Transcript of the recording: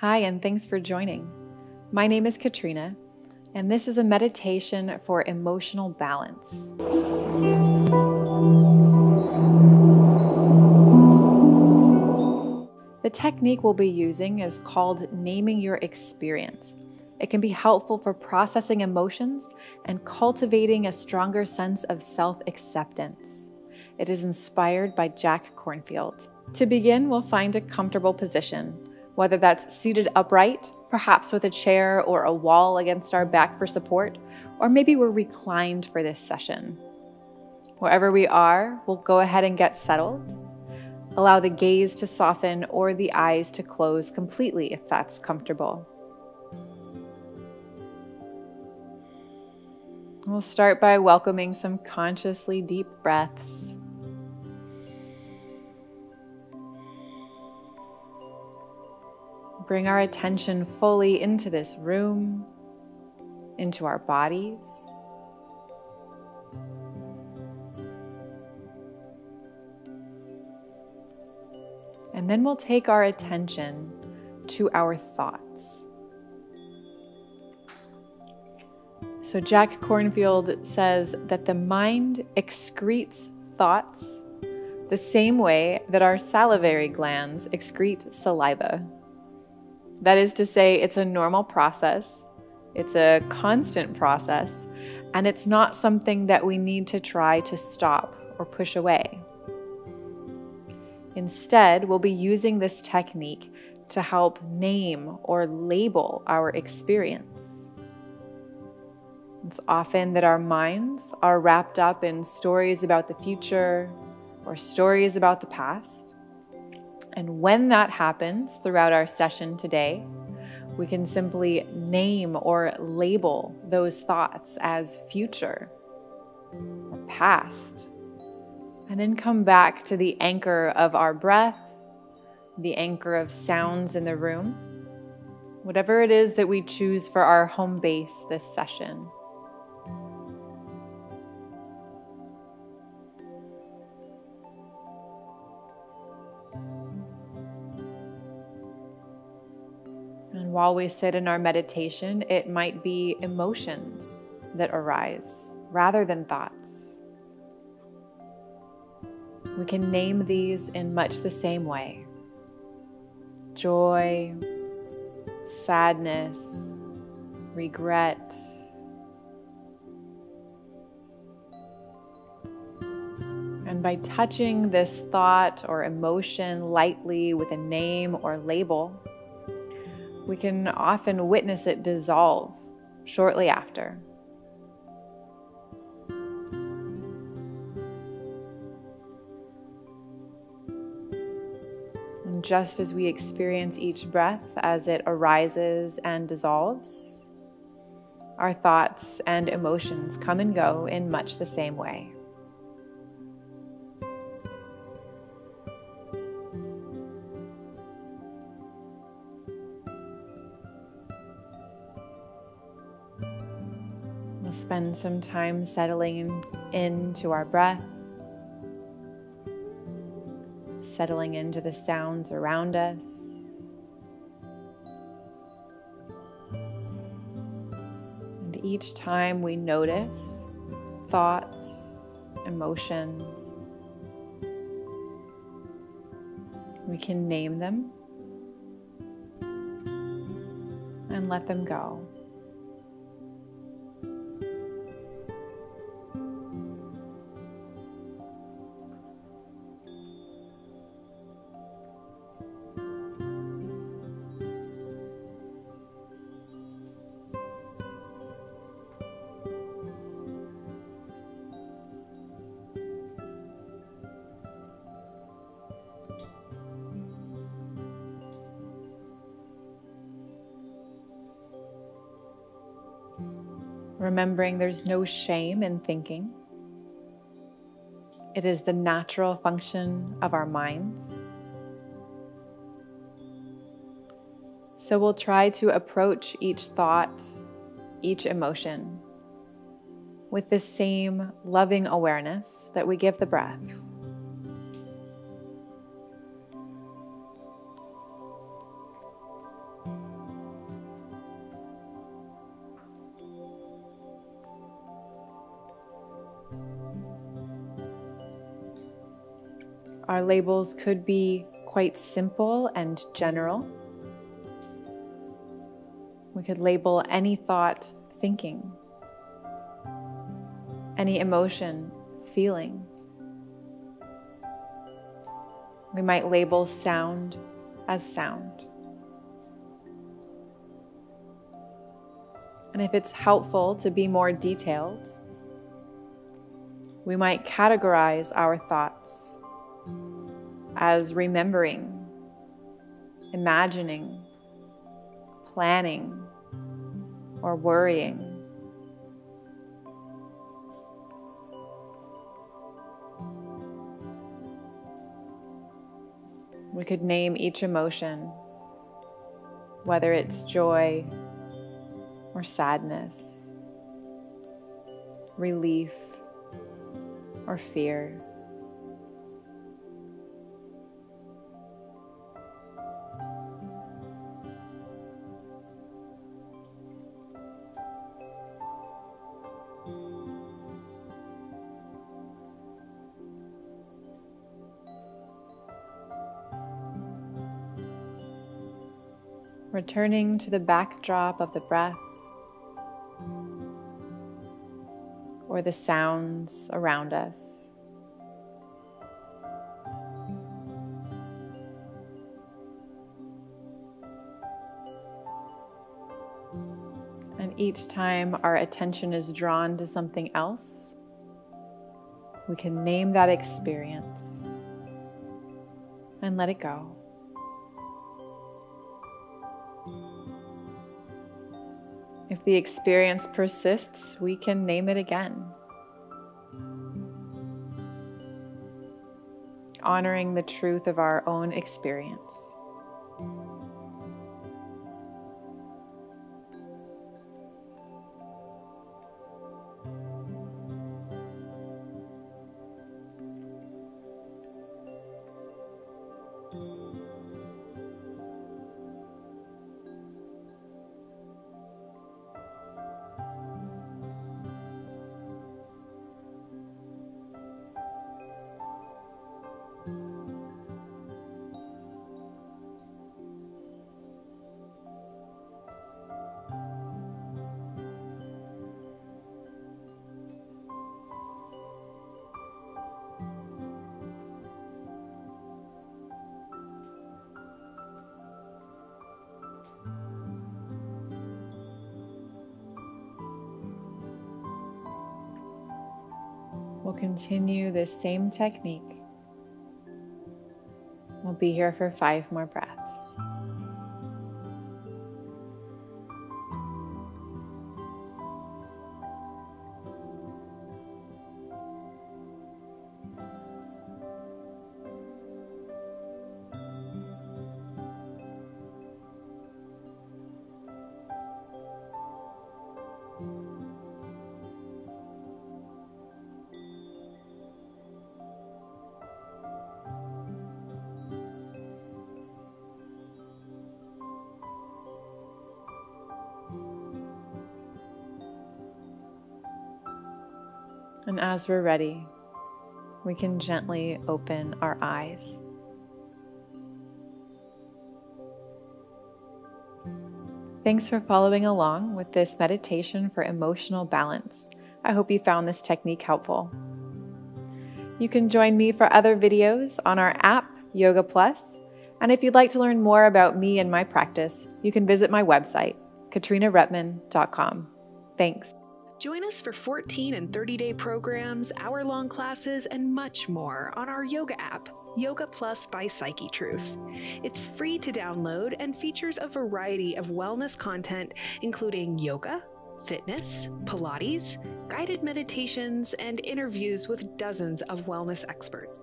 Hi, and thanks for joining. My name is Katrina, and this is a meditation for emotional balance. The technique we'll be using is called naming your experience. It can be helpful for processing emotions and cultivating a stronger sense of self-acceptance. It is inspired by Jack Kornfield. To begin, we'll find a comfortable position, whether that's seated upright, perhaps with a chair or a wall against our back for support, or maybe we're reclined for this session. Wherever we are, we'll go ahead and get settled. Allow the gaze to soften or the eyes to close completely if that's comfortable. We'll start by welcoming some consciously deep breaths. Bring our attention fully into this room, into our bodies. And then we'll take our attention to our thoughts. So Jack Kornfield says that the mind excretes thoughts the same way that our salivary glands excrete saliva. That is to say, it's a normal process, it's a constant process, and it's not something that we need to try to stop or push away. Instead, we'll be using this technique to help name or label our experience. It's often that our minds are wrapped up in stories about the future or stories about the past. And when that happens throughout our session today, we can simply name or label those thoughts as future or past, and then come back to the anchor of our breath, the anchor of sounds in the room, whatever it is that we choose for our home base this session. And while we sit in our meditation, it might be emotions that arise rather than thoughts. We can name these in much the same way: joy, sadness, regret, and by touching this thought or emotion lightly with a name or label, we can often witness it dissolve shortly after. And just as we experience each breath as it arises and dissolves, our thoughts and emotions come and go in much the same way. We'll spend some time settling into our breath, settling into the sounds around us. And each time we notice thoughts, emotions, we can name them and let them go. Remembering there's no shame in thinking. It is the natural function of our minds. So we'll try to approach each thought, each emotion, with the same loving awareness that we give the breath. Our labels could be quite simple and general. We could label any thought thinking, any emotion feeling. We might label sound as sound. And if it's helpful to be more detailed, we might categorize our thoughts as remembering, imagining, planning, or worrying. We could name each emotion, whether it's joy or sadness, relief or fear. Returning to the backdrop of the breath or the sounds around us. And each time our attention is drawn to something else, we can name that experience and let it go. If the experience persists, we can name it again. Honoring the truth of our own experience. We'll continue this same technique. We'll be here for 5 more breaths. And as we're ready, we can gently open our eyes. Thanks for following along with this meditation for emotional balance. I hope you found this technique helpful. You can join me for other videos on our app, Yoga Plus. And if you'd like to learn more about me and my practice, you can visit my website, KatrinaRepman.com. Thanks. Join us for 14 and 30-day programs, hour-long classes, and much more on our yoga app, Yoga Plus by Psyche Truth. It's free to download and features a variety of wellness content, including yoga, fitness, Pilates, guided meditations, and interviews with dozens of wellness experts.